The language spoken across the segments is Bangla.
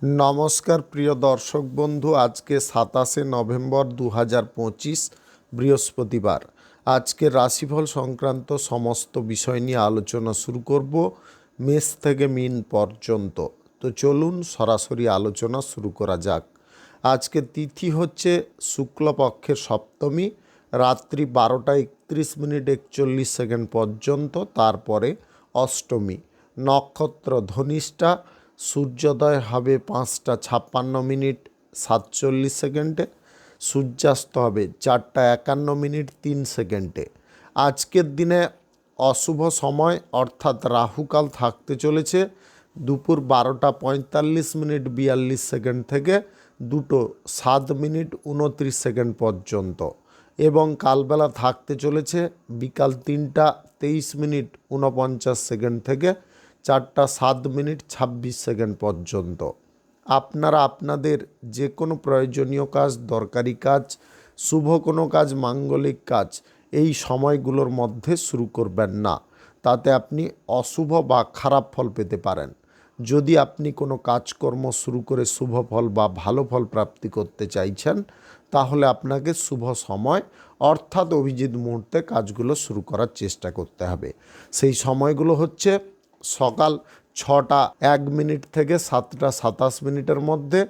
নমস্কার প্রিয় দর্শক বন্ধু, আজকে 27শে নভেম্বর 2025 বৃহস্পতিবার। আজকে রাশিফল সংক্রান্ত সমস্ত বিষয় নিয়ে আলোচনা শুরু করব মেষ থেকে মীন পর্যন্ত। তো চলুন সরাসরি আলোচনা শুরু করা যাক। আজকে তিথি হচ্ছে শুক্লপক্ষের সপ্তমী, রাত্রি 12:31 পর্যন্ত, তারপরে অষ্টমী। নক্ষত্র ধনিষ্ঠা, সূর্যোদয় হবে 5:56 সূর্যাস্ত হবে 4:51 আজকের দিনে অশুভ সময় অর্থাৎ রাহুকাল থাকতে চলেছে দুপুর 12:45 থেকে 2:07 পর্যন্ত, এবং কালবেলা থাকতে চলেছে বিকাল 3:23 থেকে 4:07 পর্যন্ত। আপনারা আপনাদের যে কোনো প্রয়োজনীয় কাজ, দরকারি কাজ, শুভ কোনো কাজ, মাঙ্গলিক কাজ এই সময়গুলোর মধ্যে শুরু করবেন না, তাতে আপনি অশুভ বা খারাপ ফল পেতে পারেন। যদি আপনি কোনো কাজকর্ম শুরু করে শুভ ফল বা ভালো ফল প্রাপ্তি করতে চাইছেন, তাহলে আপনাকে শুভ সময় অর্থাৎ অভিজিৎ মুহূর্তে কাজগুলো শুরু করার চেষ্টা করতে হবে। সেই সময়গুলো হচ্ছে সকাল 6:01 থেকে 7:27 মধ্যে,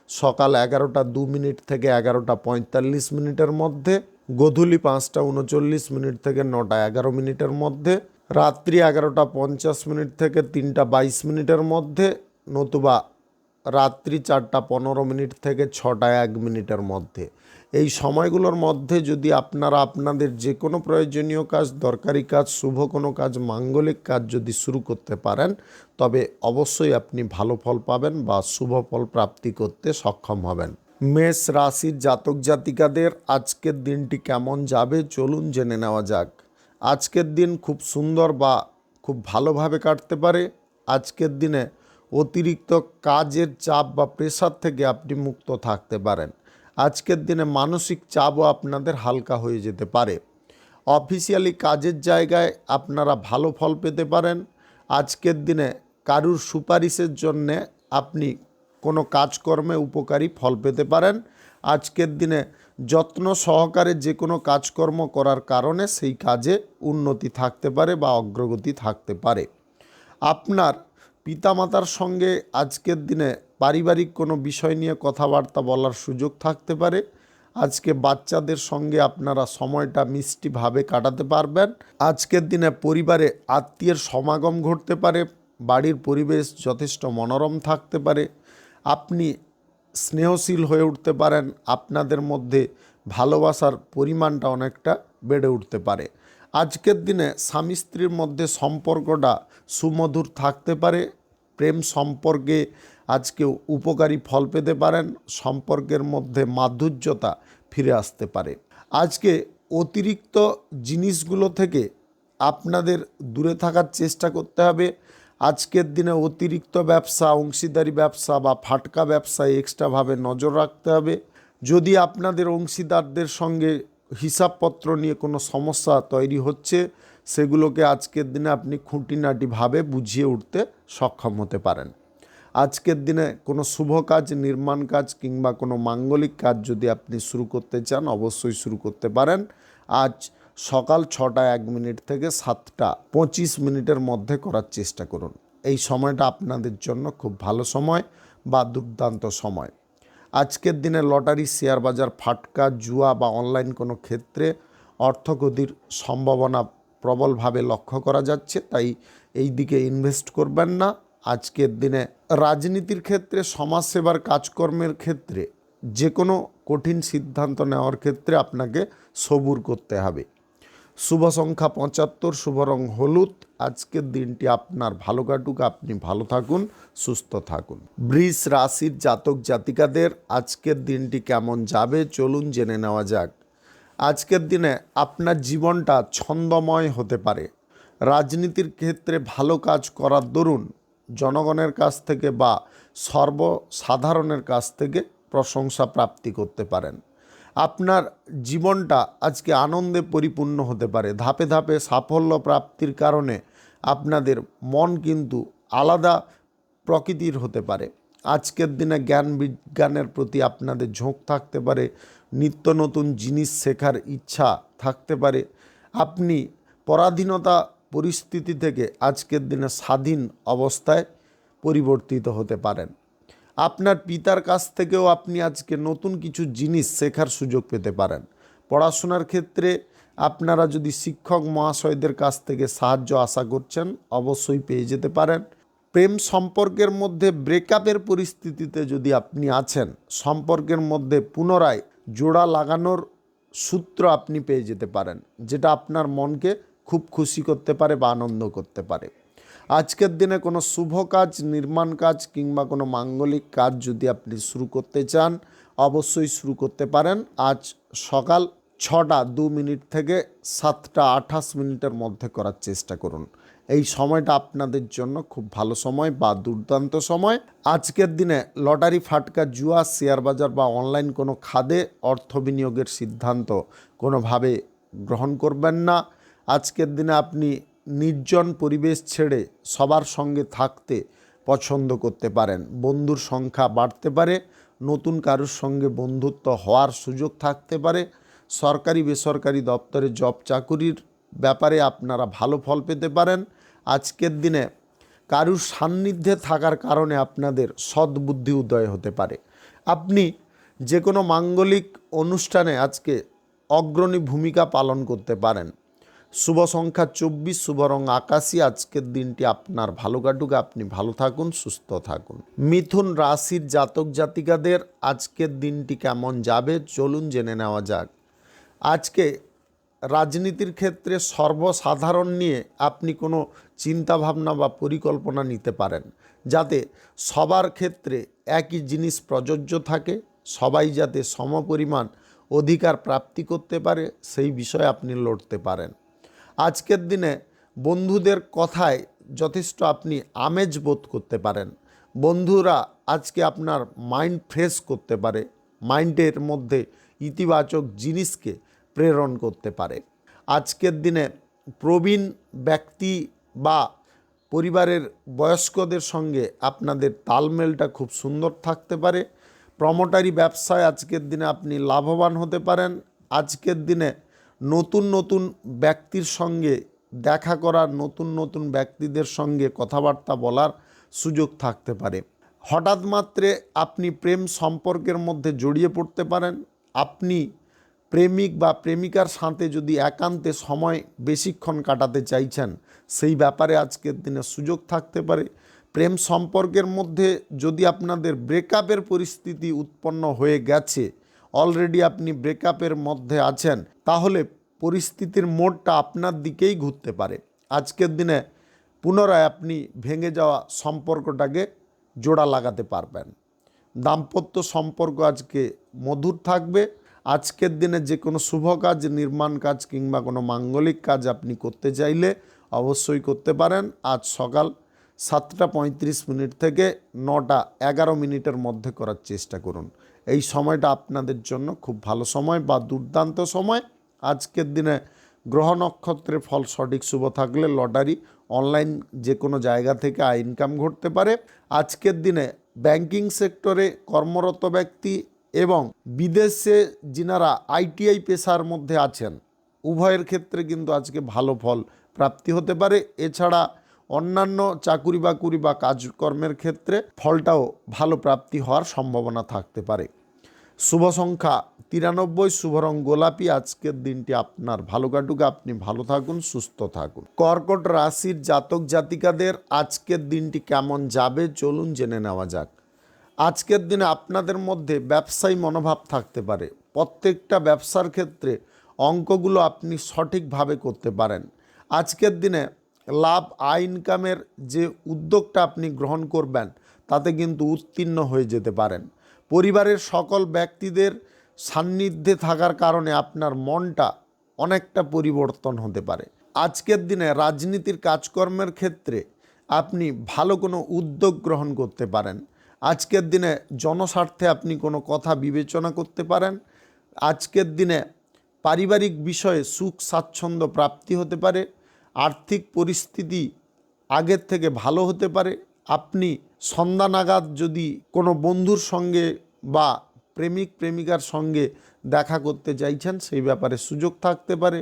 সকাল 11:02 থেকে 11:45 মধ্যে, গোধূলি 5:39 থেকে 9:11 মধ্যে, রাত্রি 11:50 থেকে 3:22 মধ্যে, নতুবা রাত্রি 4:15 থেকে 6:01 মধ্যে। এই সময়গুলোর মধ্যে যদি আপনারা আপনাদের যে কোনো প্রয়োজনীয় কাজ, দরকারি কাজ, শুভ কোনো কাজ, মাঙ্গলিক কাজ যদি শুরু করতে পারেন, তবে অবশ্যই আপনি ভালো ফল পাবেন বা শুভ ফল প্রাপ্তি করতে সক্ষম হবেন। মেষ রাশির জাতক জাতিকাদের আজকের দিনটি কেমন যাবে চলুন জেনে নেওয়া যাক। আজকের দিন খুব সুন্দর বা খুব ভালোভাবে কাটতে পারে। আজকের দিনে অতিরিক্ত কাজের চাপ বা প্রেশার থেকে আপনি মুক্ত থাকতে পারেন। আজকের দিনে মানসিক চাপও আপনাদের হালকা হয়ে যেতে পারে। অফিসিয়ালি কাজের জায়গায় আপনারা ভালো ফল পেতে পারেন। আজকের দিনে কারুর সুপারিশের জন্যে আপনি কোনো কাজকর্মে উপকারী ফল পেতে পারেন। আজকের দিনে যত্ন সহকারে যে কোনো কাজকর্ম করার কারণে সেই কাজে উন্নতি থাকতে পারে বা অগ্রগতি থাকতে পারে। আপনার পিতামাতার সঙ্গে আজকের দিনে পারিবারিক কোনো বিষয় নিয়ে কথাবার্তা বলার সুযোগ থাকতে পারে। আজকে বাচ্চাদের সঙ্গে আপনারা সময়টা মিষ্টিভাবে কাটাতে পারবেন। আজকের দিনে পরিবারে আত্মীয়ের সমাগম ঘটতে পারে। বাড়ির পরিবেশ যথেষ্ট মনোরম থাকতে পারে। আপনি স্নেহশীল হয়ে উঠতে পারেন। আপনাদের মধ্যে ভালোবাসার পরিমাণটা অনেকটা বেড়ে উঠতে পারে। আজকের দিনে স্বামী স্ত্রীর মধ্যে সম্পর্কটা সুমধুর থাকতে পারে। প্রেম সম্পর্কে আজকে উপকারী ফল পেতে পারেন। সম্পর্কের মধ্যে মাধুর্যতা ফিরে আসতে পারে। আজকে অতিরিক্ত জিনিসগুলো থেকে আপনাদের দূরে থাকার চেষ্টা করতে হবে। আজকের দিনে অতিরিক্ত ব্যবসা, অংশীদারি ব্যবসা বা ফাটকা ব্যবসায় এক্সট্রাভাবে নজর রাখতে হবে। যদি আপনাদের অংশীদারদের সঙ্গে হিসাবপত্র নিয়ে কোনো সমস্যা তৈরি হচ্ছে, সেগুলোকে আজকের দিনে আপনি খুঁটিনাটিভাবে বুঝিয়ে উঠতে সক্ষম হতে পারেন। আজকের দিনে কোনো শুভ কাজ, নির্মাণ কাজ কিংবা কোনো মাঙ্গলিক কাজ যদি আপনি শুরু করতে চান, অবশ্যই শুরু করতে পারেন। আজ সকাল 6:01 থেকে 7:25 মধ্যে করার চেষ্টা করুন। এই সময়টা আপনাদের জন্য খুব ভালো সময় বা দুর্দান্ত সময়। আজকের দিনে লটারি, শেয়ার বাজার, ফাটকা, জুয়া বা অনলাইন কোনো ক্ষেত্রে অর্থগতির সম্ভাবনা প্রবলভাবে লক্ষ্য করা যাচ্ছে, তাই এই দিকে ইনভেস্ট করবেন না। আজকের দিনে রাজনীতির ক্ষেত্রে, সমাজসেবার কাজকর্মের ক্ষেত্রে যে কোনো কঠিন সিদ্ধান্ত নেওয়ার ক্ষেত্রে আপনাকে সবুর করতে হবে। শুভ সংখ্যা 75, শুভ রং হলুদ। আজকের দিনটি আপনার ভালো কাটুক, আপনি ভালো থাকুন, সুস্থ থাকুন। বৃষ রাশির জাতক জাতিকাদের আজকের দিনটি কেমন যাবে চলুন জেনে নেওয়া যাক। আজকের দিনে আপনার জীবনটা ছন্দময় হতে পারে। রাজনীতির ক্ষেত্রে ভালো কাজ করার দরুন জনগণের কাছ থেকে বা সর্বসাধারণের কাছ থেকে প্রশংসা প্রাপ্তি করতে পারেন। আপনার জীবনটা আজকে আনন্দে পরিপূর্ণ হতে পারে। ধাপে ধাপে সাফল্য প্রাপ্তির কারণে আপনাদের মন কিন্তু আলাদা প্রকৃতির হতে পারে। আজকের দিনে জ্ঞান বিজ্ঞানের প্রতি আপনাদের ঝোঁক থাকতে পারে, নিত্য নতুন জিনিস শেখার ইচ্ছা থাকতে পারে। আপনি পরাধীনতা পরিস্থিতি থেকে আজকের দিনে স্বাধীন অবস্থায় পরিবর্তিত হতে পারেন। আপনার পিতার কাছ থেকেও আপনি আজকে নতুন কিছু জিনিস শেখার সুযোগ পেতে পারেন। পড়াশোনার ক্ষেত্রে আপনারা যদি শিক্ষক মহাশয়দের কাছ থেকে সাহায্য আশা করছেন, অবশ্যই পেয়ে যেতে পারেন। প্রেম সম্পর্কের মধ্যে ব্রেকআপের পরিস্থিতিতে যদি আপনি আছেন, সম্পর্কের মধ্যে পুনরায় জোড়া লাগানোর সূত্র আপনি পেয়ে যেতে পারেন, যেটা আপনার মনকে খুব খুশি করতে পারে বা আনন্দ করতে পারে। আজকের দিনে কোনো শুভ কাজ, নির্মাণ কাজ কিংবা কোনো মাঙ্গলিক কাজ যদি আপনি শুরু করতে চান, অবশ্যই শুরু করতে পারেন। আজ সকাল 6:02 থেকে 7:28 মধ্যে করার চেষ্টা করুন। এই সময়টা আপনাদের জন্য খুব ভালো সময় বা দুর্দান্ত সময়। আজকের দিনে লটারি, ফাটকা, জুয়া, শেয়ার বাজার বা অনলাইন কোনো খাদে অর্থ বিনিয়োগের সিদ্ধান্ত কোনোভাবে গ্রহণ করবেন না। আজকের দিনে আপনি নির্জন পরিবেশ ছেড়ে সবার সঙ্গে থাকতে পছন্দ করতে পারেন। বন্ধুর সংখ্যা বাড়তে পারে, নতুন কারোর সঙ্গে বন্ধুত্ব হওয়ার সুযোগ থাকতে পারে। সরকারি বেসরকারি দপ্তরে জব চাকুরির ব্যাপারে আপনারা ভালো ফল পেতে পারেন। আজকের দিনে কারুর সান্নিধ্যে থাকার কারণে আপনাদের সদ্বুদ্ধি উদয় হতে পারে। আপনি যে কোনো মাঙ্গলিক অনুষ্ঠানে আজকে অগ্রণী ভূমিকা পালন করতে পারেন। শুভ সংখ্যা 24, শুভ রং আকাশী। আজকের দিনটি আপনার ভালো কাটুক, আপনি ভালো থাকুন, সুস্থ থাকুন। মিথুন রাশির জাতক জাতিকাদের আজকের দিনটি কেমন যাবে চলুন জেনে নেওয়া যাক। আজকে রাজনীতির ক্ষেত্রে সর্বসাধারণ নিয়ে আপনি কোনো চিন্তাভাবনা বা পরিকল্পনা নিতে পারেন, যাতে সবার ক্ষেত্রে একই জিনিস প্রযোজ্য থাকে, সবাই যাতে সমপরিমাণ অধিকার প্রাপ্তি করতে পারে সেই বিষয়ে আপনি লড়তে পারেন। আজকের দিনে বন্ধুদের কথায় যথেষ্ট আপনি আমেজ বোধ করতে পারেন। বন্ধুরা আজকে আপনার মাইন্ড ফ্রেশ করতে পারে, মাইন্ডের মধ্যে ইতিবাচক জিনিসকে প্রেরণ করতে পারে। আজকের দিনে প্রবীণ ব্যক্তি বা পরিবারের বয়স্কদের সঙ্গে আপনাদের তালমেলটা খুব সুন্দর থাকতে পারে। প্রমোটারি ব্যবসায় আজকের দিনে আপনি লাভবান হতে পারেন। আজকের দিনে নতুন নতুন ব্যক্তির সঙ্গে দেখা করার, নতুন নতুন ব্যক্তিদের সঙ্গে কথাবার্তা বলার সুযোগ থাকতে পারে। হঠাৎ মাত্রে আপনি প্রেম সম্পর্কের মধ্যে জড়িয়ে পড়তে পারেন। আপনি প্রেমিক বা প্রেমিকার সাথে যদি একান্তে সময় বেশিক্ষণ কাটাতে চাইছেন, সেই ব্যাপারে আজকের দিনে সুযোগ থাকতে পারে। প্রেম সম্পর্কের মধ্যে যদি আপনাদের ব্রেকআপের পরিস্থিতি উৎপন্ন হয়ে গেছে, অলরেডি আপনি ব্রেকআপের মধ্যে আছেন, তাহলে পরিস্থিতির মোড়টা আপনার দিকেই ঘুরতে পারে। আজকের দিনে পুনরায় আপনি ভেঙে যাওয়া সম্পর্কটাকে জোড়া লাগাতে পারবেন। দাম্পত্য সম্পর্ক আজকে মধুর থাকবে। আজকের দিনে যে কোনো শুভ কাজ, নির্মাণ কাজ কিংবা কোনো মাঙ্গলিক কাজ আপনি করতে চাইলে অবশ্যই করতে পারেন। আজ সকাল 7:35 থেকে 9:11 মধ্যে করার চেষ্টা করুন। এই সময়টা আপনাদের জন্য খুব ভালো সময় বা দুর্দান্ত সময়। আজকের দিনে গ্রহ নক্ষত্রের ফল সঠিক শুভ থাকলে লটারি, অনলাইন যে কোনো জায়গা থেকে আয় ইনকাম ঘটতে পারে। আজকের দিনে ব্যাংকিং সেক্টরে কর্মরত ব্যক্তি এবং বিদেশে যিনারা আইটিআই পেশার মধ্যে আছেন, উভয়ের ক্ষেত্রে কিন্তু আজকে ভালো ফল প্রাপ্তি হতে পারে। এছাড়া অন্যান্য চাকুরি বাকুরি বা কাজকর্মের ক্ষেত্রে ফলটাও ভালো প্রাপ্তি হওয়ার সম্ভাবনা থাকতে পারে। শুভ সংখ্যা 93, শুভ রং গোলাপি। আজকের দিনটি আপনার ভালো কাটুক, আপনি ভালো থাকুন, সুস্থ থাকুন। কর্কট রাশির জাতক জাতিকাদের আজকের দিনটি কেমন যাবে চলুন জেনে নেওয়া যাক। আজকের দিনে আপনাদের মধ্যে ব্যবসায়ী মনোভাব থাকতে পারে। প্রত্যেকটা ব্যবসার ক্ষেত্রে অঙ্কগুলো আপনি সঠিকভাবে করতে পারেন। আজকের দিনে লাভ, আয় ইনকামের যে উদ্যোগটা আপনি গ্রহণ করবেন, তাতে কিন্তু উত্তীর্ণ হয়ে যেতে পারেন। পরিবারের সকল ব্যক্তিদের সান্নিধ্যে থাকার কারণে আপনার মনটা অনেকটা পরিবর্তন হতে পারে। আজকের দিনে রাজনীতির কাজকর্মের ক্ষেত্রে আপনি ভালো কোনো উদ্যোগ গ্রহণ করতে পারেন। আজকের দিনে জনস্বার্থে আপনি কোনো কথা বিবেচনা করতে পারেন। আজকের দিনে পারিবারিক বিষয়ে সুখ স্বাচ্ছন্দ্য প্রাপ্তি হতে পারে। আর্থিক পরিস্থিতি আগের থেকে ভালো হতে পারে। আপনি সন্ধ্যা নাগাদ যদি কোনো বন্ধুর সঙ্গে বা প্রেমিক প্রেমিকার সঙ্গে দেখা করতে চাইছেন, সেই ব্যাপারে সুযোগ থাকতে পারে।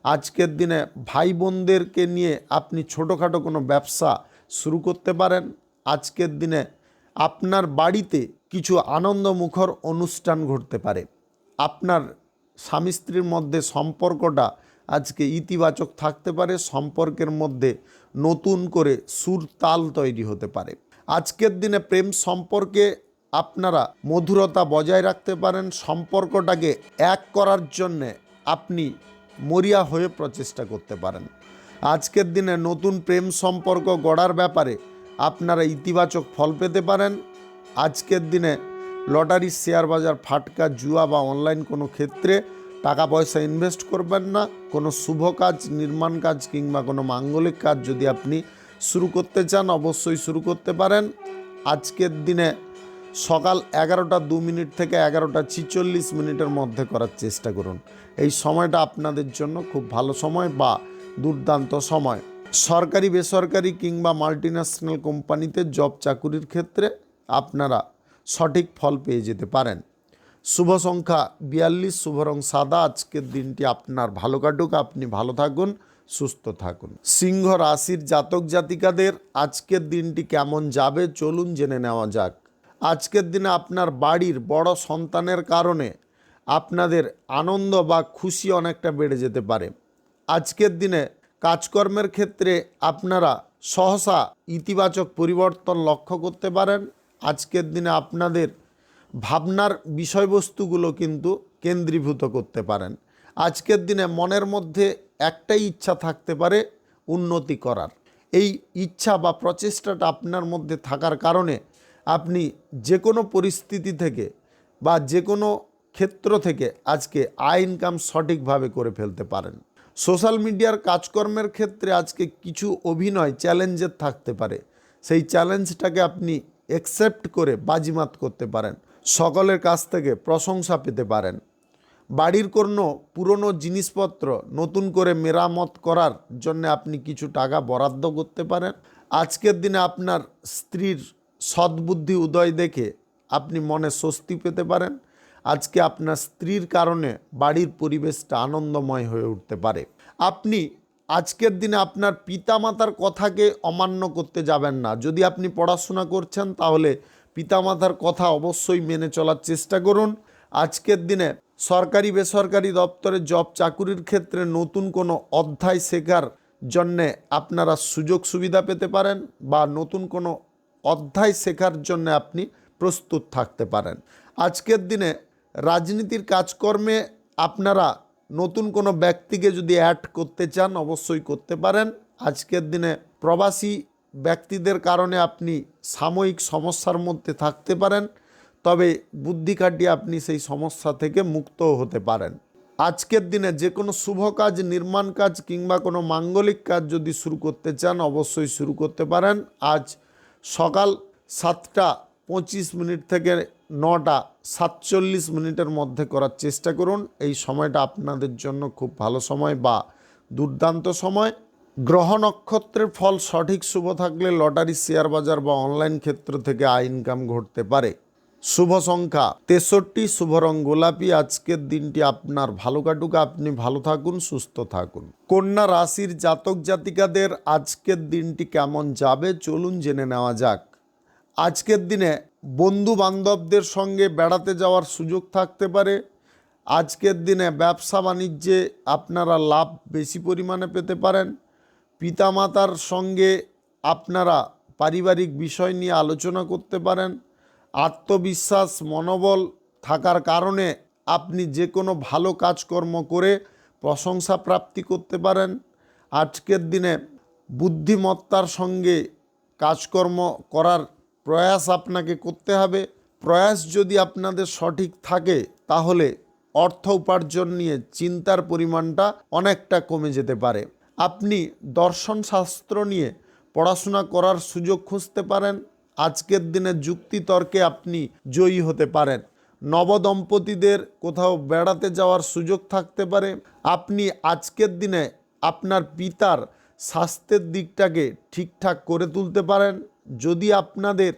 আজকের দিনে ভাই বোনদেরকে নিয়ে আপনি ছোটোখাটো কোনো ব্যবসা শুরু করতে পারেন। আজকের দিনে আপনার বাড়িতে কিছু আনন্দমুখর অনুষ্ঠান ঘটতে পারে। আপনার স্বামী স্ত্রীর মধ্যে সম্পর্কটা আজকে ইতিবাচক থাকতে পারে। সম্পর্কের মধ্যে নতুন করে সুর তাল তৈরি হতে পারে। আজকের দিনে প্রেম সম্পর্কে আপনারা মধুরতা বজায় রাখতে পারেন। সম্পর্কটাকে এক করার জন্যে আপনি মরিয়া হয়ে প্রচেষ্টা করতে পারেন। আজকের দিনে নতুন প্রেম সম্পর্ক গড়ার ব্যাপারে আপনারা ইতিবাচক ফল পেতে পারেন। আজকের দিনে লটারি, শেয়ার বাজার, ফাটকা, জুয়া বা অনলাইন কোনো ক্ষেত্রে টাকা পয়সা ইনভেস্ট করবেন না। কোনো শুভ কাজ, নির্মাণ কাজ কিংবা কোনো মাঙ্গলিক কাজ যদি আপনি শুরু করতে চান, অবশ্যই শুরু করতে পারেন। আজকের দিনে সকাল 11:02 থেকে 11:46 মধ্যে করার চেষ্টা করুন। এই সময়টা আপনাদের জন্য খুব ভালো সময় বা দুর্দান্ত সময়। সরকারি, বেসরকারি কিংবা মাল্টিন্যাশনাল কোম্পানিতে জব চাকুরির ক্ষেত্রে আপনারা সঠিক ফল পেয়ে যেতে পারেন। শুভ সংখ্যা 42, শুভ রং সাদা। আজকের দিনটি আপনার ভালো কাটুক, আপনি ভালো থাকুন, সুস্থ থাকুন। সিংহ রাশির জাতক জাতিকাদের আজকের দিনটি কেমন যাবে চলুন জেনে নেওয়া যাক। আজকের দিনে আপনার বাড়ির বড় সন্তানের কারণে আপনাদের আনন্দ বা খুশি অনেকটা বেড়ে যেতে পারে। আজকের দিনে কাজকর্মের ক্ষেত্রে আপনারা সহসা ইতিবাচক পরিবর্তন লক্ষ্য করতে পারেন। আজকের দিনে আপনাদের ভাবনার বিষয়বস্তুগুলো কিন্তু কেন্দ্রীভূত করতে পারেন। আজকের দিনে মনের মধ্যে একটাই ইচ্ছা থাকতে পারে, উন্নতি করার। এই ইচ্ছা বা প্রচেষ্টাটা আপনার মধ্যে থাকার কারণে আপনি যে কোনো পরিস্থিতি থেকে বা যে কোনো ক্ষেত্র থেকে আজকে আয় ইনকাম সঠিকভাবে করে ফেলতে পারেন। সোশ্যাল মিডিয়ার কাজকর্মের ক্ষেত্রে আজকে কিছু অভিনয় চ্যালেঞ্জের থাকতে পারে। সেই চ্যালেঞ্জটাকে আপনি অ্যাকসেপ্ট করে বাজিমাত করতে পারেন। সকলের কাছ থেকে প্রশংসা পেতে পারেন। বাড়ির কোনো পুরনো জিনিসপত্র নতুন করে মেরামত করার জন্য আপনি কিছু টাকা বরাদ্দ করতে পারেন। আজকের দিনে আপনার স্ত্রীর সদ্বুদ্ধি উদয় দেখে আপনি মনে স্বস্তি পেতে পারেন। আজকে আপনার স্ত্রীর কারণে বাড়ির পরিবেশটা আনন্দময় হয়ে উঠতে পারে। আপনি আজকের দিনে আপনার পিতামাতার কথাকে অমান্য করতে যাবেন না। যদি আপনি পড়াশোনা করছেন তাহলে পিতামাতার কথা অবশ্যই মেনে চলার চেষ্টা করুন। আজকের দিনে সরকারি, বেসরকারি দপ্তরে জব চাকুরির ক্ষেত্রে নতুন কোনো অধ্যায় শেখার জন্যে আপনারা সুযোগ সুবিধা পেতে পারেন বা নতুন কোনো অধ্যায় শেখার জন্য আপনি প্রস্তুত থাকতে পারেন। আজকের দিনে রাজনীতির কাজকর্মে আপনারা নতুন কোনো ব্যক্তিকে যদি অ্যাড করতে চান অবশ্যই করতে পারেন। আজকের দিনে প্রবাসী ব্যক্তিদের কারণে আপনি সাময়িক সমস্যার মধ্যে থাকতে পারেন, তবে বুদ্ধি খাটিয়ে আপনি সেই সমস্যা থেকে মুক্ত হতে পারেন। আজকের দিনে যে কোনো শুভ কাজ, নির্মাণ কাজ কিংবা কোনো মাঙ্গলিক কাজ যদি শুরু করতে চান অবশ্যই শুরু করতে পারেন। আজ সকাল 7:25 থেকে 9:47 মধ্যে করার চেষ্টা করুন। এই সময়টা আপনাদের জন্য খুব ভালো সময় বা দুর্দান্ত সময়। গ্রহ নক্ষত্রের ফল সঠিক শুভ থাকলে লটারি, শেয়ার বাজার বা অনলাইন ক্ষেত্র থেকে আয় ইনকাম ঘটতে পারে। শুভ সংখ্যা 63, শুভ রং গোলাপি। আজকের দিনটি আপনার ভালো কাটুক, আপনি ভালো থাকুন, সুস্থ থাকুন। কন্যা রাশির জাতক জাতিকাদের আজকের দিনটি কেমন যাবে চলুন জেনে নেওয়া যাক। আজকের দিনে বন্ধু বান্ধবদের সঙ্গে বেড়াতে যাওয়ার সুযোগ থাকতে পারে। আজকের দিনে ব্যবসা বাণিজ্যে আপনারা লাভ বেশি পরিমাণে পেতে পারেন। পিতামাতার সঙ্গে আপনারা পারিবারিক বিষয় নিয়ে আলোচনা করতে পারেন। আত্মবিশ্বাস, মনোবল থাকার কারণে আপনি যে কোনো ভালো কাজকর্ম করে প্রশংসা প্রাপ্তি করতে পারেন। আজকের দিনে বুদ্ধিমত্তার সঙ্গে কাজকর্ম করার প্রয়াস আপনাকে করতে হবে। প্রয়াস যদি আপনাদের সঠিক থাকে তাহলে অর্থ উপার্জন নিয়ে চিন্তার পরিমাণটা অনেকটা কমে যেতে পারে। আপনি দর্শন শাস্ত্র নিয়ে পড়াশোনা করার সুযোগ খুঁজতে পারেন। আজকের দিনে যুক্তিতর্কে আপনি জয়ী হতে পারেন। নবদম্পতিদের কোথাও বেড়াতে যাওয়ার সুযোগ থাকতে পারে। আপনি আজকের দিনে আপনার পিতার স্বাস্থ্যের দিকটাকে ঠিকঠাক করে তুলতে পারেন। যদি আপনাদের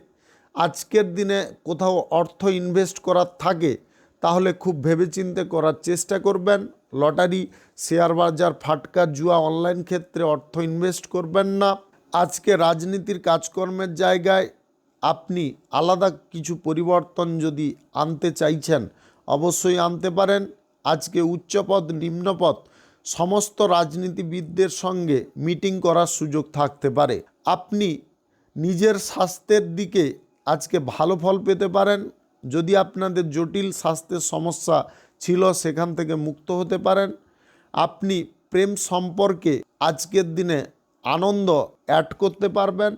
আজকের দিনে কোথাও অর্থ ইনভেস্ট করার থাকে তাহলে খুব ভেবেচিন্তে করার চেষ্টা করবেন। লটারি, শেয়ার বাজার, ফাটকা, জুয়া, অনলাইন ক্ষেত্রে অর্থ ইনভেস্ট করবেন না। আজকে রাজনীতির কাজকর্মের জায়গায় আপনি আলাদা কিছু পরিবর্তন যদি আনতে চাইছেন অবশ্যই আনতে পারেন। আজকে উচ্চপদ নিম্নপদ সমস্ত রাজনীতিবিদদের সঙ্গে মিটিং করার সুযোগ থাকতে পারে। আপনি নিজের স্বাস্থ্যের দিকে আজকে ভালো ফল পেতে পারেন। যদি আপনাদের জটিল স্বাস্থ্যের সমস্যা ছিল সেখান থেকে মুক্ত হতে পারেন। আপনি প্রেম সম্পর্কে আজকের দিনে আনন্দ অ্যাড করতে পারবেন।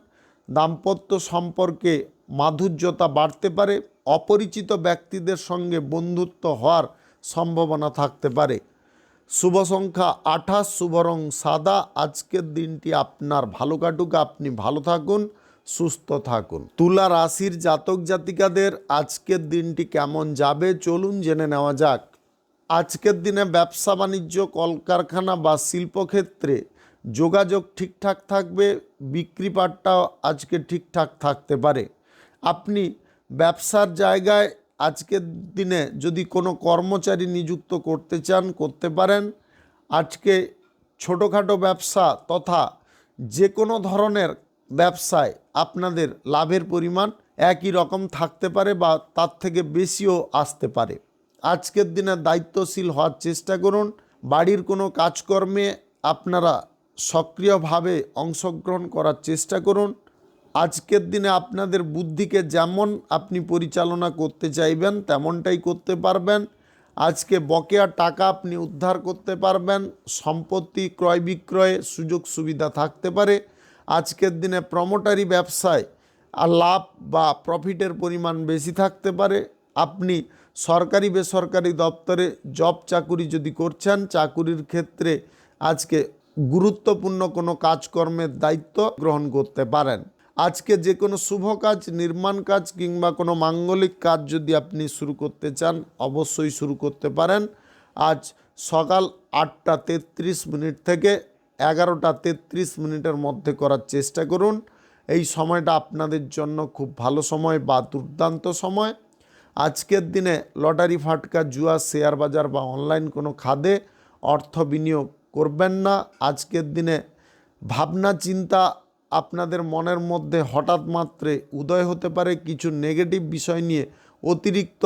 দাম্পত্য সম্পর্কে মাধুর্যতা বাড়তে পারে। অপরিচিত ব্যক্তিদের সঙ্গে বন্ধুত্ব হওয়ার সম্ভাবনা থাকতে পারে। শুভ সংখ্যা 28, শুভ রং সাদা। আজকের দিনটি আপনার ভালো কাটুক, আপনি ভালো থাকুন, সুস্থ থাকুন। তুলা রাশির জাতক জাতিকাদের আজকের দিনটি কেমন যাবে চলুন জেনে নেওয়া যাক। আজকের দিনে ব্যবসা বাণিজ্য, কলকারখানা বা শিল্পক্ষেত্রে যোগাযোগ ঠিকঠাক থাকবে। বিক্রি পাটটাও আজকে ঠিকঠাক থাকতে পারে। আপনি ব্যবসার জায়গায় আজকের দিনে যদি কোনো কর্মচারী নিযুক্ত করতে চান করতে পারেন। আজকে ছোটোখাটো ব্যবসা তথা যে কোনো ধরনের ব্যবসায় আপনাদের লাভের পরিমাণ একই রকম থাকতে পারে বা তার থেকে বেশিও আসতে পারে। আজকের দিনে দায়িত্বশীল হওয়ার চেষ্টা করুন। বাড়ির কোনো কাজকর্মে আপনারা সক্রিয়ভাবে অংশগ্রহণ করার চেষ্টা করুন। আজকের দিনে আপনাদের বুদ্ধিকে যেমন আপনি পরিচালনা করতে চাইবেন তেমনটাই করতে পারবেন। আজকে বকেয়া টাকা আপনি উদ্ধার করতে পারবেন। সম্পত্তি ক্রয় বিক্রয়ে সুযোগ সুবিধা থাকতে পারে। আজকের দিনে প্রমোটারি ব্যবসায় লাভ বা প্রফিটের পরিমাণ বেশি থাকতে পারে। আপনি সরকারি বেসরকারি দপ্তরে জব চাকুরি যদি করছেন, চাকুরির ক্ষেত্রে আজকে গুরুত্বপূর্ণ কোনো কাজকর্মের দায়িত্ব গ্রহণ করতে পারেন। আজকে যে কোনো শুভ কাজ, নির্মাণ কাজ কিংবা কোনো মাঙ্গলিক কাজ যদি আপনি শুরু করতে চান অবশ্যই শুরু করতে পারেন। আজ সকাল 8টা 33 থেকে 11টা 33 মধ্যে করার চেষ্টা করুন। এই সময়টা আপনাদের জন্য খুব ভালো সময় বা দুর্দান্ত সময়। আজকের দিনে লটারি, ফাটকা, জুয়া, শেয়ার বাজার বা অনলাইন কোনো খাতে অর্থ বিনিয়োগ করবেন না। আজকের দিনে ভাবনা চিন্তা আপনাদের মনের মধ্যে হঠাৎ মাত্রে উদয় হতে পারে। কিছু নেগেটিভ বিষয় নিয়ে অতিরিক্ত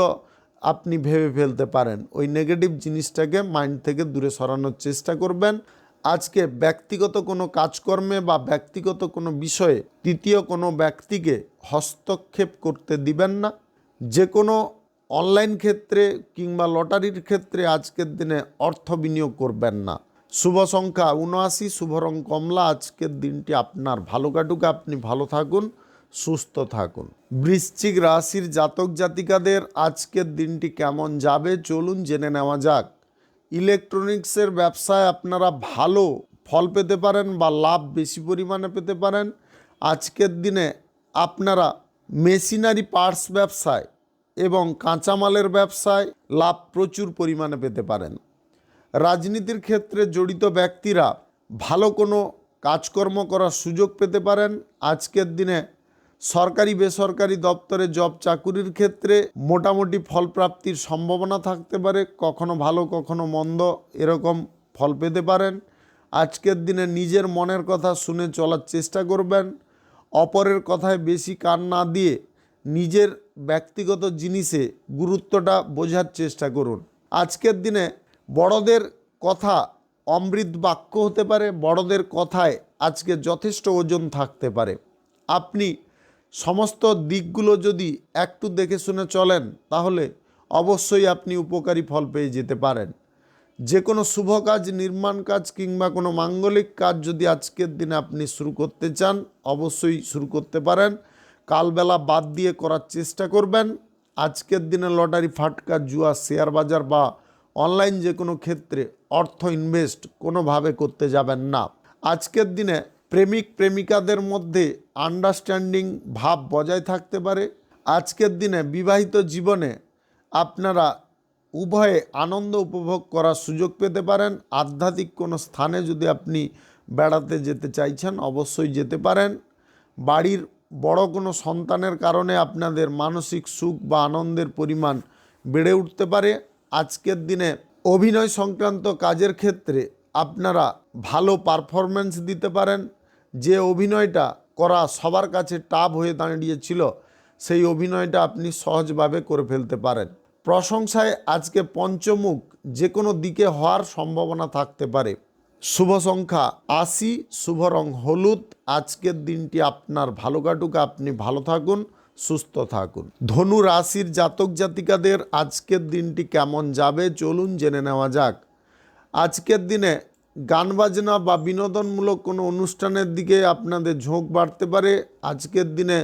আপনি ভেবে ফেলতে পারেন। ওই নেগেটিভ জিনিসটাকে মাইন্ড থেকে দূরে সরানোর চেষ্টা করবেন। আজকে ব্যক্তিগত কোনো কাজকর্মে বা ব্যক্তিগত কোনো বিষয়ে তৃতীয় কোনো ব্যক্তিকে হস্তক্ষেপ করতে দিবেন না। যে কোনো অনলাইন ক্ষেত্রে কিংবা লটারির ক্ষেত্রে আজকের দিনে অর্থ বিনিয়োগ করবেন না। শুভ সংখ্যা 79, শুভ রং কমলা। আজকের দিনটি আপনার ভালো কাটুক, আপনি ভালো থাকুন, সুস্থ থাকুন। বৃশ্চিক রাশির জাতক জাতিকাদের আজকের দিনটি কেমন যাবে চলুন জেনে নেওয়া যাক। ইলেকট্রনিক্সের ব্যবসায় আপনারা ভালো ফল পেতে পারেন বা লাভ বেশি পরিমাণে পেতে পারেন। আজকের দিনে আপনারা মেশিনারি পার্টস ব্যবসায় এবং কাঁচামালের ব্যবসায় লাভ প্রচুর পরিমাণে পেতে পারেন। রাজনীতির ক্ষেত্রে জড়িত ব্যক্তিরা ভালো কোনো কাজকর্ম করার সুযোগ পেতে পারেন। আজকের দিনে সরকারি বেসরকারি দপ্তরে জব চাকুরির ক্ষেত্রে মোটামুটি ফলপ্রাপ্তির সম্ভাবনা থাকতে পারে। কখনো ভালো কখনো মন্দ এরকম ফল পেতে পারেন। আজকের দিনে নিজের মনের কথা শুনে চলার চেষ্টা করবেন। অপরের কথায় বেশি কান না দিয়ে নিজের ব্যক্তিগত জিনিসে গুরুত্বটা বোঝার চেষ্টা করুন। আজকের দিনে বড়দের কথা অমৃত বাক্য হতে পারে। বড়দের কথায় আজকে যথেষ্ট ওজন থাকতে পারে। আপনি সমস্ত দিকগুলো যদি একটু দেখে শুনে চলেন তাহলে অবশ্যই আপনি উপকারী ফল পেয়ে যেতে পারেন। যে কোনো শুভ কাজ, নির্মাণ কাজ কিংবা কোনো মাঙ্গলিক কাজ যদি আজকের দিনে আপনি শুরু করতে চান অবশ্যই শুরু করতে পারেন। কালবেলা বাদ দিয়ে করার চেষ্টা করবেন। আজকের দিনে লটারি, ফাটকা, জুয়া, শেয়ার বাজার বা অনলাইন যে কোনো ক্ষেত্রে অর্থ ইনভেস্ট কোনোভাবে করতে যাবেন না। আজকের দিনে প্রেমিক প্রেমিকাদের মধ্যে আন্ডারস্ট্যান্ডিং ভাব বজায় থাকতে পারে। আজকের দিনে বিবাহিত জীবনে আপনারা উভয়ে আনন্দ উপভোগ করার সুযোগ পেতে পারেন। আধ্যাত্মিক কোনো স্থানে যদি আপনি বেড়াতে যেতে চাইছেন অবশ্যই যেতে পারেন। বাড়ির বড় কোনো সন্তানের কারণে আপনাদের মানসিক সুখ বা আনন্দের পরিমাণ বেড়ে উঠতে পারে। আজকের দিনে অভিনয় সংক্রান্ত কাজের ক্ষেত্রে আপনারা ভালো পারফরম্যান্স দিতে পারেন। যে অভিনয়টা করা সবার কাছে টাফ হয়ে দাঁড়িয়েছিল, সেই অভিনয়টা আপনি সহজভাবে করে ফেলতে পারেন। প্রশংসায় আজকে পঞ্চমুখ যে কোনো দিকে হওয়ার সম্ভাবনা থাকতে পারে। শুভ সংখ্যা 80, শুভ রং হলুদ। আজকের দিনটি আপনার ভালো কাটুক, আপনি ভালো থাকুন, সুস্থ থাকুন। ধনু রাশির জাতক জাতিকাদের আজকের দিনটি কেমন যাবে চলুন জেনে নেওয়া যাক। আজকের দিনে গান বাজনা বা বিনোদনমূলক কোনো অনুষ্ঠানের দিকে আপনাদের ঝোঁক বাড়তে পারে। আজকের দিনে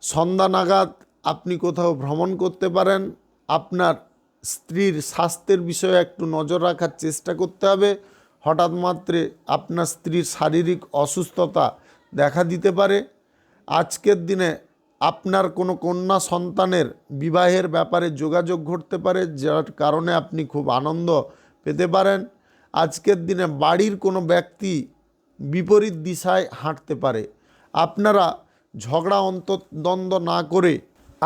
সন্ধ্যা নাগাদ আপনি কোথাও ভ্রমণ করতে পারেন। আপনার স্ত্রীর স্বাস্থ্যের বিষয়ে একটু নজর রাখার চেষ্টা করতে হবে। হঠাৎ মাত্রে আপনার স্ত্রীর শারীরিক অসুস্থতা দেখা দিতে পারে। আজকের দিনে আপনার কোনো কন্যা সন্তানের বিবাহের ব্যাপারে যোগাযোগ ঘটতে পারে, যার কারণে আপনি খুব আনন্দ পেতে পারেন। আজকের দিনে বাড়ির কোনো ব্যক্তি বিপরীত দিশায় হাঁটতে পারে। আপনারা ঝগড়া অন্তর্দ্বন্দ্ব না করে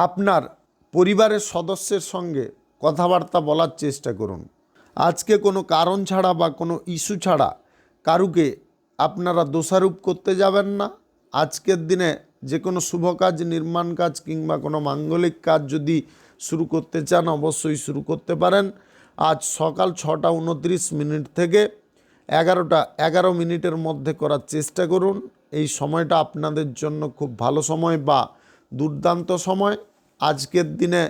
আপনার পরিবারের সদস্যের সঙ্গে কথাবার্তা বলার চেষ্টা করুন। আজকে কোনো কারণ ছাড়া বা কোনো ইস্যু ছাড়া কারুকে আপনারা দোষারোপ করতে যাবেন না। আজকের দিনে যে কোনো শুভ কাজ, নির্মাণ কাজ কিংবা কোনো মাঙ্গলিক কাজ যদি শুরু করতে চান অবশ্যই শুরু করতে পারেন। আজ সকাল 6:29 থেকে 11:11 মধ্যে করার চেষ্টা করুন। এই সময়টা আপনাদের জন্য খুব ভালো সময় বা দুর্দান্ত সময়। আজকের দিনে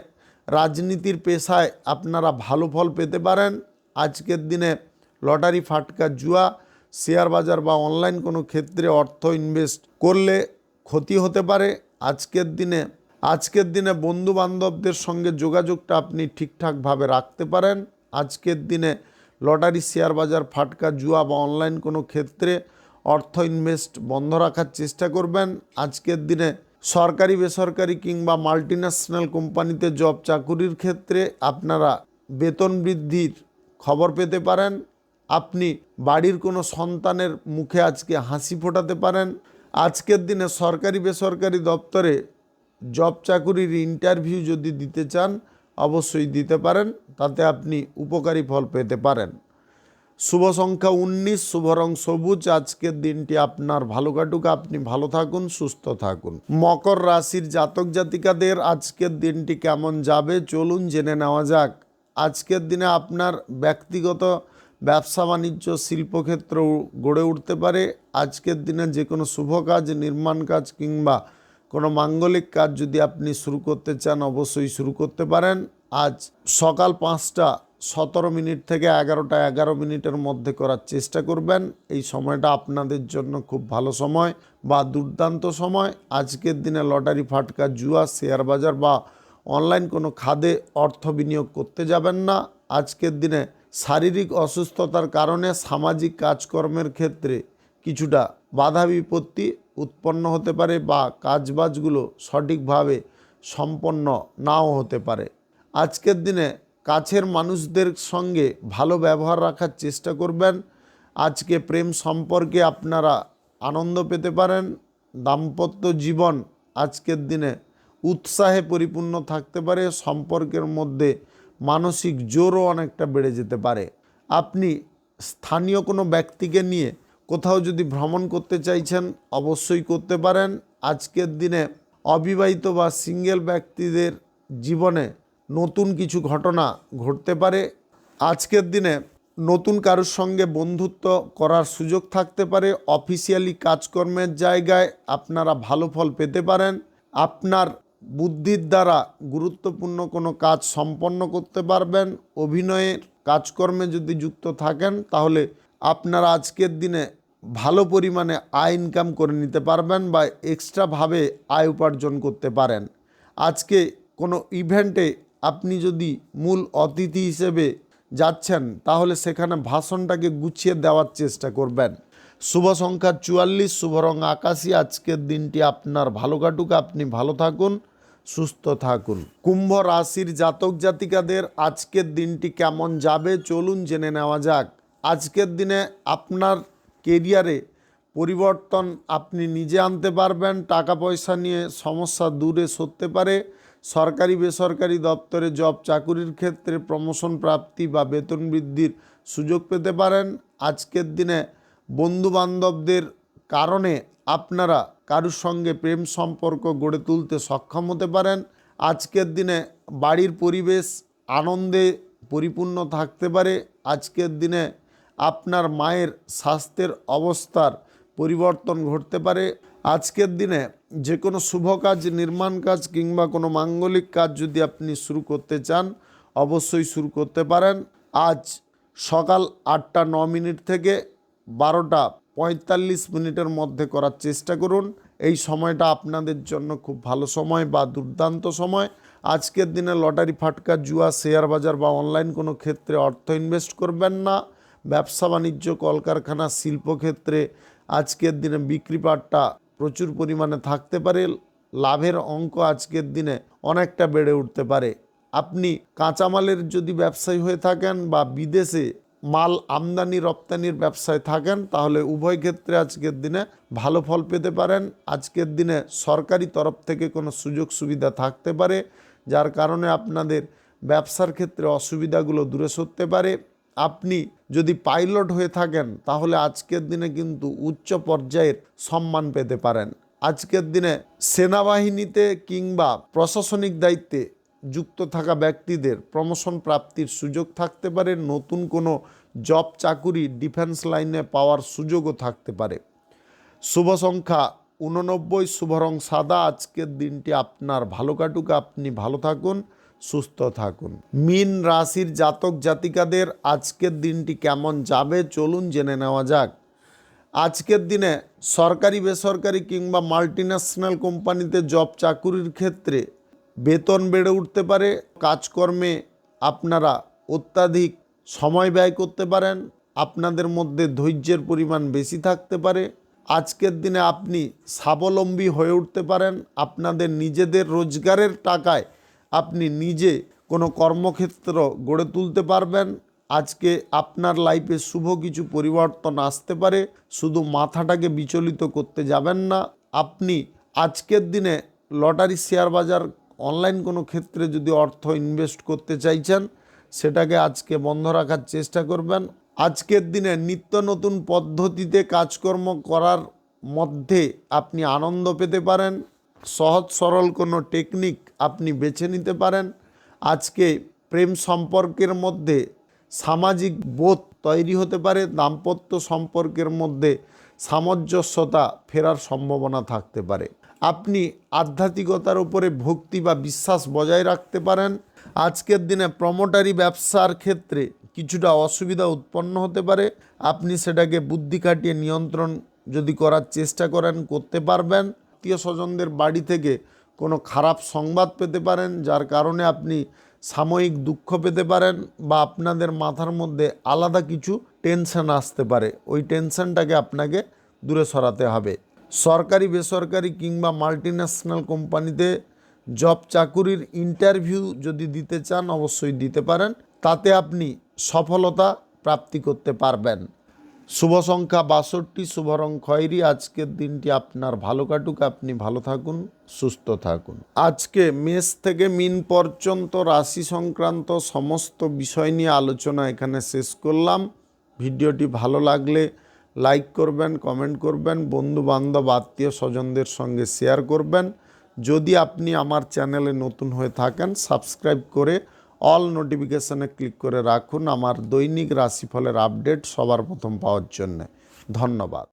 রাজনীতির পেশায় আপনারা ভালো ফল পেতে পারেন। আজকের দিনে লটারি, ফাটকা, জুয়া, শেয়ার বাজার বা অনলাইন কোনো ক্ষেত্রে অর্থ ইনভেস্ট করলে ক্ষতি হতে পারে। আজকের দিনে বন্ধু বান্ধবদের সঙ্গে যোগাযোগটা আপনি ঠিকঠাকভাবে রাখতে পারেন। আজকের দিনে লটারি, শেয়ার বাজার, ফাটকা, জুয়া বা অনলাইন কোনো ক্ষেত্রে অর্থ ইনভেস্ট বন্ধ রাখার চেষ্টা করবেন। আজকের দিনে সরকারি, বেসরকারি কিংবা মাল্টিন্যাশনাল কোম্পানিতে জব চাকুরির ক্ষেত্রে আপনারা বেতন বৃদ্ধির খবর পেতে পারেন। আপনি বাড়ির কোনো সন্তানের মুখে আজকে হাসি ফোটাতে পারেন। আজকের দিনে সরকারি বেসরকারি দপ্তরে জব চাকুরির ইন্টারভিউ যদি দিতে চান অবশ্যই দিতে পারেন, তাতে আপনি উপকারী ফল পেতে পারেন। শুভ সংখ্যা 19, শুভ রং সবুজ। আজকের দিনটি আপনার ভালো কাটুক, আপনি ভালো থাকুন, সুস্থ থাকুন। মকর রাশির জাতক জাতিকাদের আজকের দিনটি কেমন যাবে চলুন জেনে নেওয়া যাক। আজকের দিনে আপনার ব্যক্তিগত ব্যবসা বাণিজ্য, শিল্পক্ষেত্র গড়ে উঠতে পারে। আজকের দিনে যে কোনো শুভ কাজ, নির্মাণ কাজ কিংবা কোনো মাঙ্গলিক কাজ যদি আপনি শুরু করতে চান অবশ্যই শুরু করতে পারেন। আজ সকাল 5:17 থেকে 11:11 মধ্যে করার চেষ্টা করবেন। এই সময়টা আপনাদের জন্য খুব ভালো সময় বা দুর্দান্ত সময়। আজকের দিনে লটারি, ফাটকা, জুয়া, শেয়ার বাজার বা অনলাইন কোনো খাতে অর্থ বিনিয়োগ করতে যাবেন না। আজকের দিনে শারীরিক অসুস্থতার কারণে সামাজিক কাজকর্মের ক্ষেত্রে কিছুটা বাধা বিপত্তি উৎপন্ন হতে পারে বা কাজবাজগুলো সঠিকভাবে সম্পন্ন নাও হতে পারে। আজকের দিনে কাছের মানুষদের সঙ্গে ভালো ব্যবহার রাখার চেষ্টা করবেন। আজকে প্রেম সম্পর্কে আপনারা আনন্দ পেতে পারেন। দাম্পত্য জীবন আজকের দিনে উৎসাহে পরিপূর্ণ থাকতে পারে। সম্পর্কের মধ্যে মানসিক জোরও অনেকটা বেড়ে যেতে পারে। আপনি স্থানীয় কোনো ব্যক্তিকে নিয়ে কোথাও যদি ভ্রমণ করতে চাইছেন অবশ্যই করতে পারেন। আজকের দিনে অবিবাহিত বা সিঙ্গেল ব্যক্তিদের জীবনে নতুন কিছু ঘটনা ঘটতে পারে। আজকের দিনে নতুন কারোর সঙ্গে বন্ধুত্ব করার সুযোগ থাকতে পারে। অফিসিয়ালি কাজকর্মের জায়গায় আপনারা ভালো ফল পেতে পারেন। আপনার বুদ্ধির দ্বারা গুরুত্বপূর্ণ কোনো কাজ সম্পন্ন করতে পারবেন। অভিনয়ের কাজকর্মে যদি যুক্ত থাকেন তাহলে আপনারা আজকের দিনে ভালো পরিমাণে আয় ইনকাম করে নিতে পারবেন বা এক্সট্রাভাবে আয় উপার্জন করতে পারেন। আজকে কোনো ইভেন্টে আপনি যদি মূল অতিথি হিসেবে যাচ্ছেন তাহলে সেখানে ভাষণটাকে গুছিয়ে দেওয়ার চেষ্টা করবেন। শুভ সংখ্যা 44, শুভ রং আকাশী। আজকের দিনটি আপনার ভালো কাটুক, আপনি ভালো থাকুন, সুস্থ থাকুন। কুম্ভ রাশির জাতক জাতিকাদের আজকের দিনটি কেমন যাবে চলুন জেনে নেওয়া যাক। আজকের দিনে আপনার কেরিয়ারে পরিবর্তন আপনি নিজে আনতে পারবেন। টাকা পয়সা নিয়ে সমস্যা দূরে সরতে পারে। সরকারি বেসরকারি দপ্তরে জব চাকুরির ক্ষেত্রে প্রমোশন প্রাপ্তি বা বেতন বৃদ্ধির সুযোগ পেতে পারেন। আজকের দিনে বন্ধুবান্ধবদের কারণে আপনারা কারুর সঙ্গে প্রেম সম্পর্ক গড়ে তুলতে সক্ষম হতে পারেন। আজকের দিনে বাড়ির পরিবেশ আনন্দে পরিপূর্ণ থাকতে পারে। আজকের দিনে আপনার মায়ের স্বাস্থ্যের অবস্থার পরিবর্তন ঘটতে পারে। আজকের দিনে যে কোনো শুভ কাজ, নির্মাণ কাজ কিংবা কোনো মাঙ্গলিক কাজ যদি আপনি শুরু করতে চান, অবশ্যই শুরু করতে পারেন। আজ সকাল 8টা 9 মিনিট থেকে 12টা 45 মিনিটের মধ্যে করার চেষ্টা করুন। এই সময়টা আপনাদের জন্য খুব ভালো সময় বা দুর্দান্ত সময়। আজকের দিনে লটারি, ফাটকা, জুয়া, শেয়ার বাজার বা অনলাইন কোনো ক্ষেত্রে অর্থ ইনভেস্ট করবেন না। ব্যবসা বাণিজ্য, কলকারখানা, শিল্পক্ষেত্রে আজকের দিনে বিক্রি পাটটা প্রচুর পরিমাণে থাকতে পারে। লাভের অঙ্ক আজকের দিনে অনেকটা বেড়ে উঠতে পারে। আপনি কাঁচামালের যদি ব্যবসায়ী হয়ে থাকেন বা বিদেশে মাল আমদানি রপ্তানির ব্যবসায় থাকেন, তাহলে উভয় ক্ষেত্রে আজকের দিনে ভালো ফল পেতে পারেন। আজকের দিনে সরকারি তরফ থেকে কোনো সুযোগ সুবিধা থাকতে পারে, যার কারণে আপনাদের ব্যবসার ক্ষেত্রে অসুবিধাগুলো দূরে সরতে পারে। আপনি যদি পাইলট হয়ে থাকেন, তাহলে আজকের দিনে কিন্তু উচ্চ পর্যায়ের সম্মান পেতে পারেন। আজকের দিনে সেনাবাহিনীতে কিংবা প্রশাসনিক দায়িত্বে যুক্ত থাকা ব্যক্তিদের প্রমোশন প্রাপ্তির সুযোগ থাকতে পারে। নতুন কোনো জব চাকুরি ডিফেন্স লাইনে পাওয়ার সুযোগও থাকতে পারে। শুভ সংখ্যা 89, শুভ রং সাদা। আজকের দিনটি আপনার ভালো কাটুক, আপনি ভালো থাকুন, সুস্থ থাকুন। মীন রাশির জাতক জাতিকাদের আজকের দিনটি কেমন যাবে চলুন জেনে নেওয়া যাক। আজকের দিনে সরকারি বেসরকারি কিংবা মাল্টিন্যাশনাল কোম্পানিতে জব চাকুরির ক্ষেত্রে বেতন বেড়ে উঠতে পারে। কাজকর্মে আপনারা অত্যাধিক সময় ব্যয় করতে পারেন। আপনাদের মধ্যে ধৈর্যের পরিমাণ বেশি থাকতে পারে। আজকের দিনে আপনি স্বাবলম্বী হয়ে উঠতে পারেন। আপনাদের নিজেদের রোজগারের টাকায় আপনি নিজে কোনো কর্মক্ষেত্র গড়ে তুলতে পারবেন। আজকে আপনার লাইফে শুভ কিছু পরিবর্তন আসতে পারে। শুধু মাথাটাকে বিচলিত করতে যাবেন না। আপনি আজকের দিনে লটারি, শেয়ার বাজার, অনলাইন কোনো ক্ষেত্রে যদি অর্থ ইনভেস্ট করতে চাইছেন, সেটাকে আজকে বন্ধ রাখার চেষ্টা করবেন। আজকের দিনে নিত্য নতুন পদ্ধতিতে কাজকর্ম করার মধ্যে আপনি আনন্দ পেতে পারেন। সহজ সরল কোনো টেকনিক আপনি বেছে নিতে পারেন। আজকে প্রেম সম্পর্কের মধ্যে সামাজিক বোধ তৈরি হতে পারে। দাম্পত্য সম্পর্কের মধ্যে সামঞ্জস্যতা ফেরার সম্ভাবনা থাকতে পারে। আপনি আধ্যাত্মিকতার উপরে ভক্তি বা বিশ্বাস বজায় রাখতে পারেন। আজকের দিনে প্রমোটারি ব্যবসার ক্ষেত্রে কিছুটা অসুবিধা উৎপন্ন হতে পারে। আপনি সেটাকে বুদ্ধি খাটিয়ে নিয়ন্ত্রণ যদি করার চেষ্টা করেন, করতে পারবেন। আত্মীয় স্বজনদের বাড়ি থেকে কোনো খারাপ সংবাদ পেতে পারেন, যার কারণে আপনি সাময়িক দুঃখ পেতে পারেন বা আপনাদের মাথার মধ্যে আলাদা কিছু টেনশন আসতে পারে। ওই টেনশনটাকে আপনাকে দূরে সরাতে হবে। সরকারি বেসরকারি কিংবা মাল্টিন্যাশনাল কোম্পানিতে জব চাকুরির ইন্টারভিউ যদি দিতে চান, অবশ্যই দিতে পারেন। তাতে আপনি সফলতা প্রাপ্তি করতে পারবেন। শুভ সংখ্যা 62, শুভ রং খয়েরি। আজকের দিনটি আপনার ভালো কাটুক, আপনি ভালো থাকুন, সুস্থ থাকুন। আজকে মেষ থেকে মীন পর্যন্ত রাশি সংক্রান্ত সমস্ত বিষয় নিয়ে আলোচনা এখানে শেষ করলাম। ভিডিওটি ভালো লাগলে লাইক করবেন, কমেন্ট করবেন, বন্ধু বান্ধব আত্মীয় স্বজনদের সঙ্গে শেয়ার করবেন। যদি আপনি আমার চ্যানেলে নতুন হয়ে থাকেন, সাবস্ক্রাইব করে অল নোটিফিকেশানে ক্লিক করে রাখুন আমার দৈনিক রাশিফলের আপডেট সবার প্রথম পাওয়ার জন্য। ধন্যবাদ।